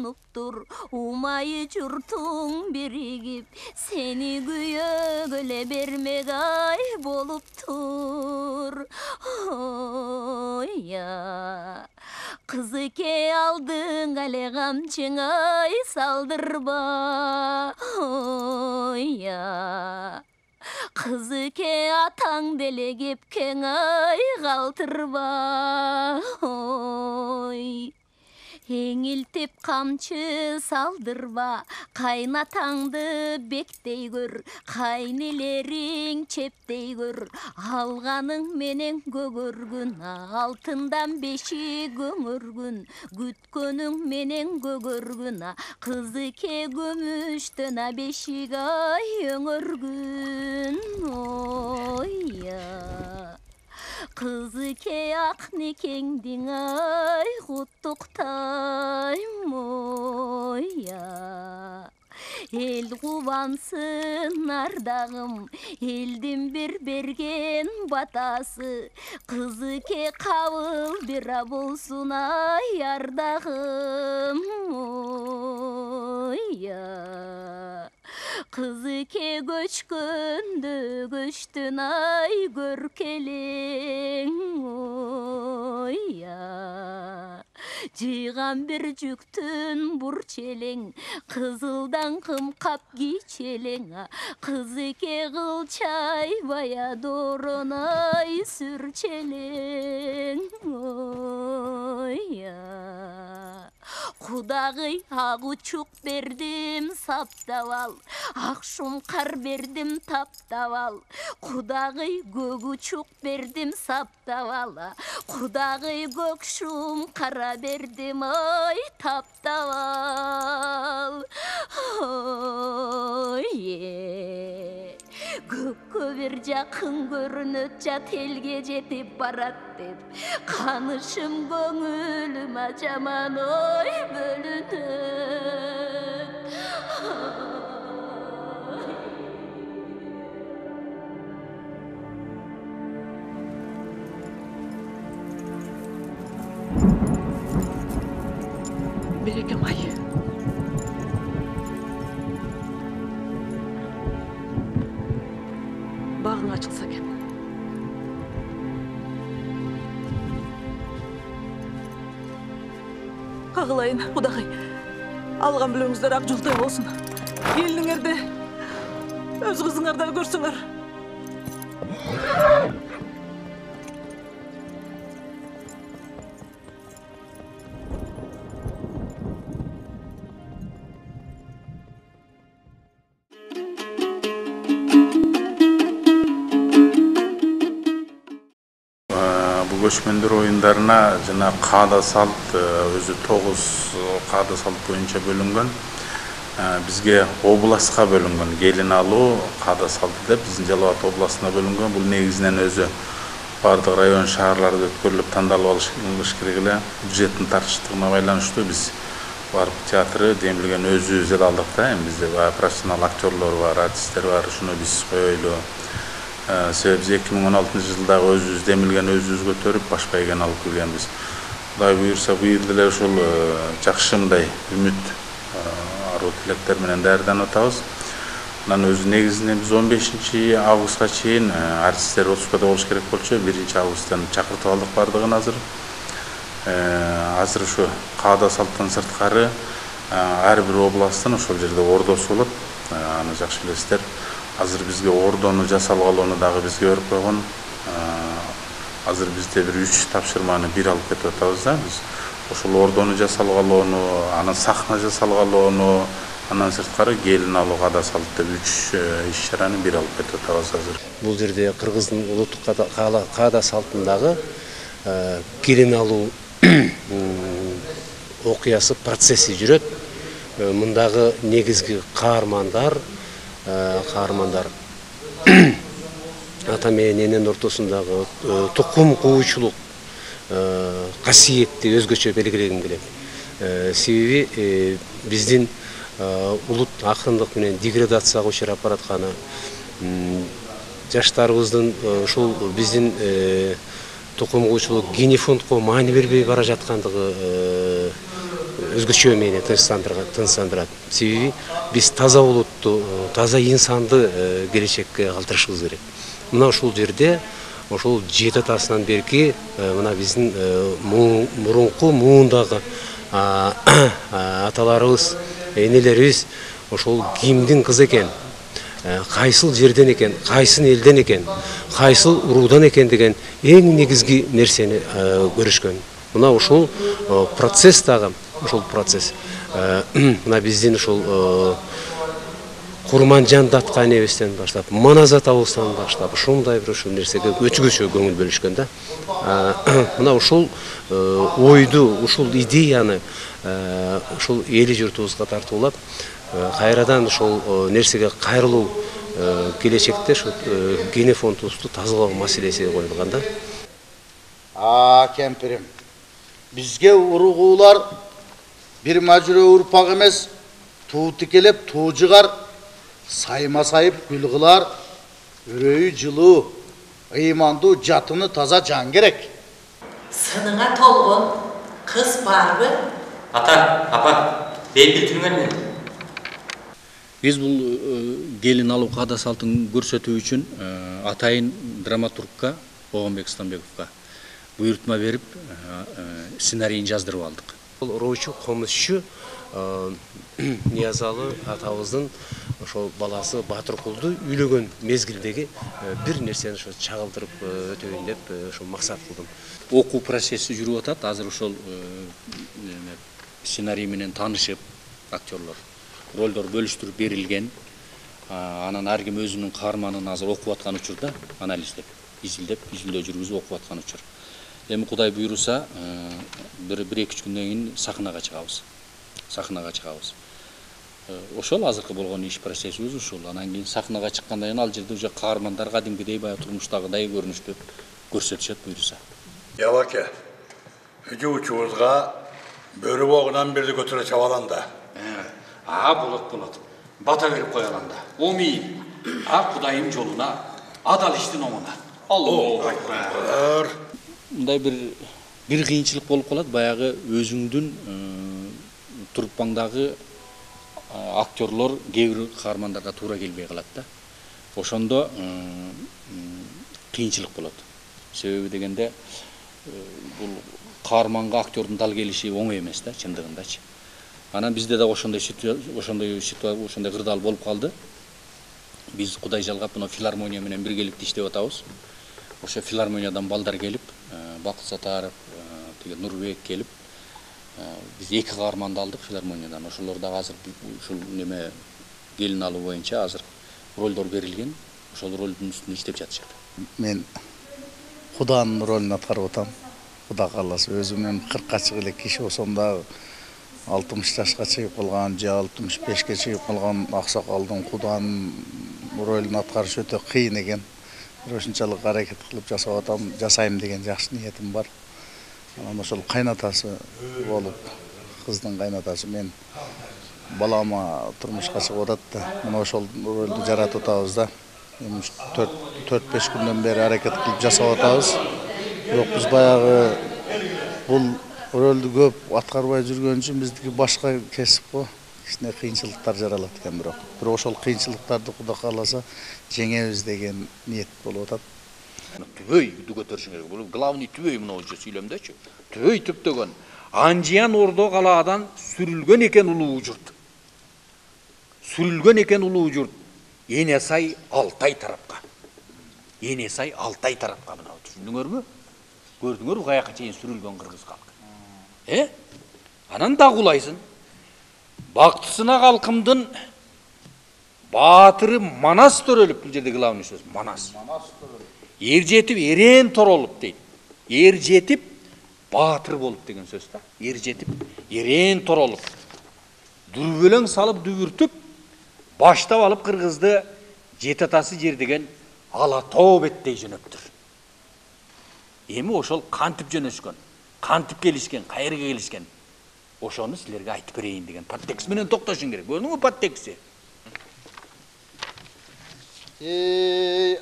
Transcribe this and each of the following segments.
улануптур, умайы журтуң биригип, сени күйөгөлө бермек ай болуптур. Ойя, кызыке алдың але камчың ай салдырба. Ойя, кызыке атаң деле кепкең ай калтырба. Ой, эңилтип камчы салдырба, кайнатаңды бектей көр, кайнелериң чептей көр, алганың менен көгөргүн, алтындан бешик көмөргүн, күткөнүң менен көгөргүн, кызыке күмүштөн бешик ай өңөргүн. Ойя, кызыке ак никеңдиң ай куттуктайм. Ойя, эл кубансын ардагым, элдин бир берген батасы, кызыке кабыл бира болсун ай ардагым. Ойя, кызыке көчкөндө көчтүн ай көркелең. Ойя, жыйган бир жүктүн бурчелең, кызылдан кымкап кийчелең, кызыке кылчай бая доорон ай сүрчелең. Ойя, кудагый ак учук бердим саптап ал, ак шумкар бердим таптап ал, кудагый көк учук бердим саптап ал, кудагый көк шумкара бердим ай таптап ал. Ой, көккө бир жакын көрүнөт, жат элге жетип барат деп, канышым көңүлүм жаман ой бөлүнөт. Берекем ай. Бағың ачылса екен. Қағылайын, Құдағай. Алған білуіңіздер ақ жолдай болсын. Еліңерде өз қызыңардан көрсіңер. Көчмөндөр оюндарына жана каада салт өзү 9 каада салт боюнча бөлүнгөн. Бизге областка бөлүнгөн. Келин алуу каада салты деп биздин Жалал Абад областына бөлүнгөн. Бул негизинен өзү бардык район шаарларда өткөрүлүп тандалып алыш керек эле. Бюджеттин тартыштыгына байланыштуу биз барып театры демилген өзүбүз эле алдык да. Эми бизде профессионал актерлор бар, артисттер бар. Шуну биз коелу. Себеби 2016 жылдагы өзүбүз демилген өзүбүз көтөрүп баш байгени алып келгенбиз. Кудай буюрса быйыл деле ушул жакшы мындай үмүт аруу тилектер менен даярданып атабыз. Анан өзү негизинен биз 15 августка чейин артисттер отпускада болуш керек болчу. 1 августтан чакыртып алдык бардыгын азыр. Азыр ушу каада салттан сырткары ар бир областтын ошол жерде ордосу болот. Аны жакшы билесиздер. Азыр бизге ордону жасалгалоону дагы бизге берип койгон. Азыр бизде бир 3 тапшырманы бир алып кетип атабыз да. Биз ошол ордону жасалгалоону, анан сахна жасалгалоону, андан сырткары келин алуу каада салт деп 3 иш-чараны бир алып кетип атабыз азыр. Бул жерде Кыргыздын улуттук каада салтындагы келин алуу окуясы процесси жүрөт. Мындагы негизги каармандар ата менен эненин ортосундагы тукум куучулук касиетти өзгөчө белгилегим келет. Себеби биздин улут акырындык менен деградацияга учурап баратканы, жаштарыбыздын ушул биздин тукум куучулук генефондко маани бербей бара жаткандыгы өзгөчө мени тынчтандырат. Себеби биз таза улутту, таза инсанды келечекке калтырышыбыз керек. Мына ушул жерде ошол 7 атасынан берки мына биздин мурунку муундагы аталарыбыз, энелерибиз ошол кимдин кызы экен, кайсыл жерден экен, кайсын элден экен, кайсыл уруудан экен деген эң негизги нерсени көрүшкөн. Мына ушул процесс дагы, ушул процесс мына биздин ушул Курманжан датка небестен баштап, Маназат абыбыздан баштап ушундай бир ушул нерсеге өзгөчө көңүл бөлүшкөн да. Мына ушул ойду, ушул идеяны ушул эли журтубузга тартуулап, кайрадан ушул нерсеге кайрылуу келечекте ушул генофондубузду тазалоо маселеси коюлган да. Кемпирим, бизге уругуулар бир мажүрө урпак эмес, туу тикелеп, туу жыгар, сайма сайып гүл кылар, үрөйү жылуу, ыймандуу, жатыны таза жан керек. Сыныңа толгон кыз барбы? Ата, апа, бейт билтирген. Биз бул келин алуу каада салтын көрсөтүү үчүн атайын драматургка Огонбек Станбековго буйртма берип сценарийин жаздырып алдык. Бул роочу, комузчу Ниязалы атабыздын ошол баласы Батыркулду үйлөгөн мезгилдеги бир нерсени ошо чагылдырып өтөйүн деп ошо максат кылдым. Окуу процесси жүрүп атат. Азыр ошол сценарий менен таанышып актерлор ролдор бөлүштүрүп берилген. Анан ар ким өзүнүн каарманын азыр окуп аткан учурда анализдеп, изилдөө жүргүзүп окуп аткан учур. Эми Кудай буйруса, бир-эки күндөн кийин сахнага чыгабыз. Ошол азыркы болгон иш процессибиз ушул. Анан кийин сахнага чыккандан кийин ал жерде уже каармандар кадимкидей баягы турмуштагыдай көрүнүштү көрсөтүшөт буйруса. Ялаке, учубузга бөрү богунан бирди көтөрө чабаланда. Болот. Бата берип кояланда. Омейин. Кудайым жолуна, адал иштин оңуна. Аллаху акбар. Мындай бир кыйынчылык болуп калат, баягы өзүңдүн труппаңдагы актерлор кээ бир каармандарга туура келбей калат да. Ошондо кыйынчылык болот. Себеби дегенде бул каарманга актердун дал келиши оңой эмес да, чындыгындачы. Анан бизде да ошондой кырдаал болуп калды. Биз Кудай жалгап мына филармония менен биргеликте иштеп атабыз. Ошо филармониядан балдар келип, Бакыт Сатаров, тиги Нурбек келип, биз 2 каарманды алдык филармониядан. Ошолор да азыр ушул неме келин алуу боюнча азыр ролдор берилген. Ошол ролдун үстүндө иштеп жатышат. Мен Куданын ролун аткарып атам. Куда кааласа, өзүм 40-ка чыгып эле киши болсом да 60 жашка чыгып калган, же 65ке чыгып калган аксакалдын Куданын ролун аткарыш өтө кыйын экен. Ошончалык аракет кылып жасап атам, жасайм деген жакшы ниетим бар. Анан ошол кайнатасы болуп, кыздын кайнатасы мен балама турмушка чыгып атат да. Мына ошол ролду жаратып атабыз да. 4-5 күндөн бери аракет кылып жасап атабыз. Бирок биз баягы бул ролду көп аткарбай жүргөн үчүн биздики башка кесип го. Кичине кыйынчылыктар жаралат экен бирок. Бирок ошол кыйынчылыктарды Куда кааласа жеңебиз деген ниет болуп атат. Түбөйдү көтөрүшүң керек. Бул главный түбөй мына уже сүйлөмдөчү. Түбөй түптөгөн Анжиян Ордо калаадан сүрүлгөн экен улуу журт. Сүрүлгөн экен улуу журт. Энесай Алтай тарапка. Энесай Алтай тарапка мына түшүндүңөрбү? Көрдүңөрбү каяка чейин сүрүлгөн кыргыз калкы? Анан да кулайсың. Бактысына калкымдын баатыры Манас төрөлүп, бул жерде главный сөз Манас. Эр жетип эрен торолуп дейт. Эр жетип баатыр болуп деген сөз да. Эр жетип эрен торолуп. Дүрбөлөң салып дүбүртүп, баштап алып кыргызды жети атасы жер деген Ала тоо беттей жөнөптүр. Эми ошол кантип жөнөшкөн, кантип келишкен, кайерге келишкен? Ошону силерге айтып берейин деген подтекст менен токтошуң керек. Көрдүңбү подтексти?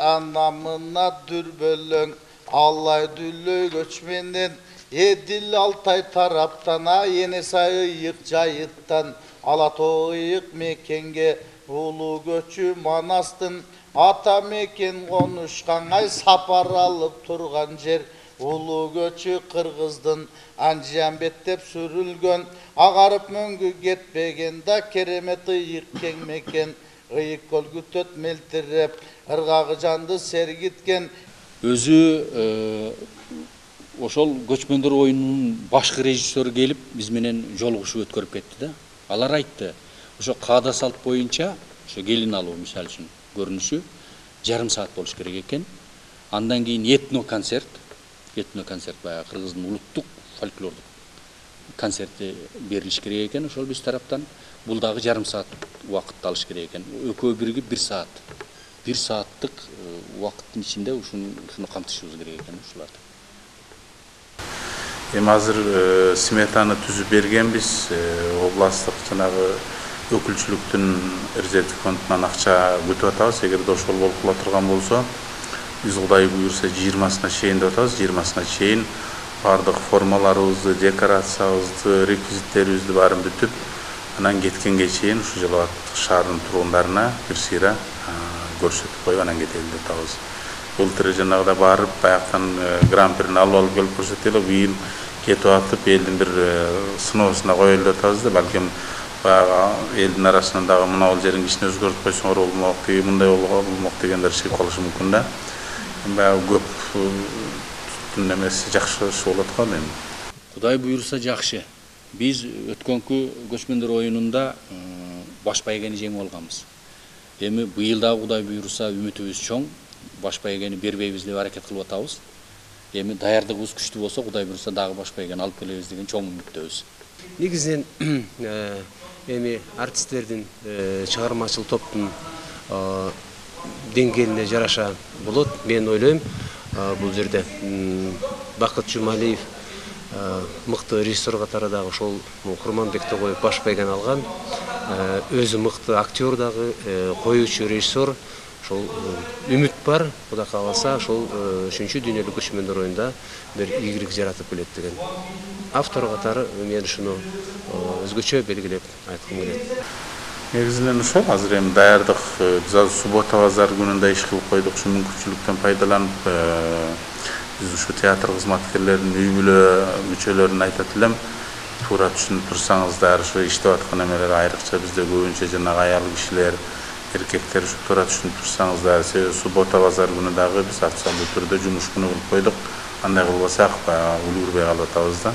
Анамына дүрбөлөң, алай дүлөй көчменден, Едил Алтай тараптана, Енесай ыйык жайыттан, Алатоо ыйык мекенге, улуу көчү Манастын, ата мекен конушкан ай сапар алып турган жер, улуу көчү Кыргыздын Анжиамбет деп сүрүлгөн, агарып мөңгү кетпеген да керемет ыйык кең мекен, ыйык көлгүтөт мелтиреп, ыргагы жанды сергиткен. Өзү ошол көчмөндөр оюнунун башкы режиссеру келип биз менен жолугушуп өткөрүп кетти да. Алар айтты, ошо каада салт боюнча ошо келин алуу мисалы үчүн көрүнүшү жарым саат болуш керек экен. Андан кийин этно концерт баягы Кыргыздын улуттук фольклордук концерти берилиш керек экен. Ошол биз тараптан бул дагы жарым саат убакытты алыш керек экен. Экөө биригип 1 саат. 1 сааттык убакыттын ичинде ушуну камтышыбыз керек экен ушуларды. Эми азыр сметаны түзүп бергенбиз, областтык жанагы өкүлчүлүктүн резерв фондунан акча күтүп атабыз. Эгерде ошол болуп кала турган болсо, биз Кудай буйрса 20-сына чейин деп атабыз. 20-сына чейин бардык формаларыбызды, декорациябызды, реквизиттерибизди баарын бүтүп, анан кеткенге чейин ушу Жалал Абад шаарынын тургундарына бир сыйра көрсөтүп коюп анан кетели деп атабыз. Былтыр жанагыда барып, баяктан гран-прини алып келип көрсөтөлү, быйыл кетип атып, элдин бир сыноосуна коелу деп атабыз да, балким баягы элдин арасынан дагы мына бул жерин кичине өзгөртүп койсоңор болмок, мындай болмок дегендер чыгып калышы мүмкүн да. Баягы көп немеси жакшы болот го эми. Кудай буйрса жакшы. Биз өткөнкү көчмөндөр оюнунда баш байгени жеңип алганбыз. Эми быйыл дагы Кудай буйрса үмүтүбүз чоң. Баш байгени бербейбиз деп аракет кылып атабыз. Эми даярдыгыбыз күчтүү болсо, Кудай буйрса дагы баш байгени алып келебиз деген чоң үмүттөбүз. Негизинен эми артисттердин чыгармачыл топтун деңгээлине жараша болот. Мен ойлойм, бул жерде Бакыт Жумалиев мыкты режиссер катары дагы ошол Курманбекти коюп баш байгени алган. Өзү мыкты актер дагы, коюучу режиссер. Ошол үмүт бар, Кудай кааласа, ошол 3-чү дүйнөлүк көчмөндөр оюнда бир ийгилик жаратып келет деген. Автор катары мен ушуну өзгөчө белгилеп айткым келет. Негизинен ошол азыр эми даярдык биз азыр суббота базар күнүндө иш кылып койдук. Ушу мүмкүнчүлүктөн пайдаланып биз ушу театр кызматкерлеринин үй бүлө мүчөлөрүнө айтат элем, туура түшүнүп турсаңыздар, ушу иштеп аткан эмелер айрыкча бизде көбүнчө жанагы аял кишилер, эркектер ушу туура түшүнүп турсаңыздар, себеби суббота базар күнү дагы биз официалдуу түрдө жумуш күнү кылып койдук. Андай кылбасак, улгурбай калып атабыз да.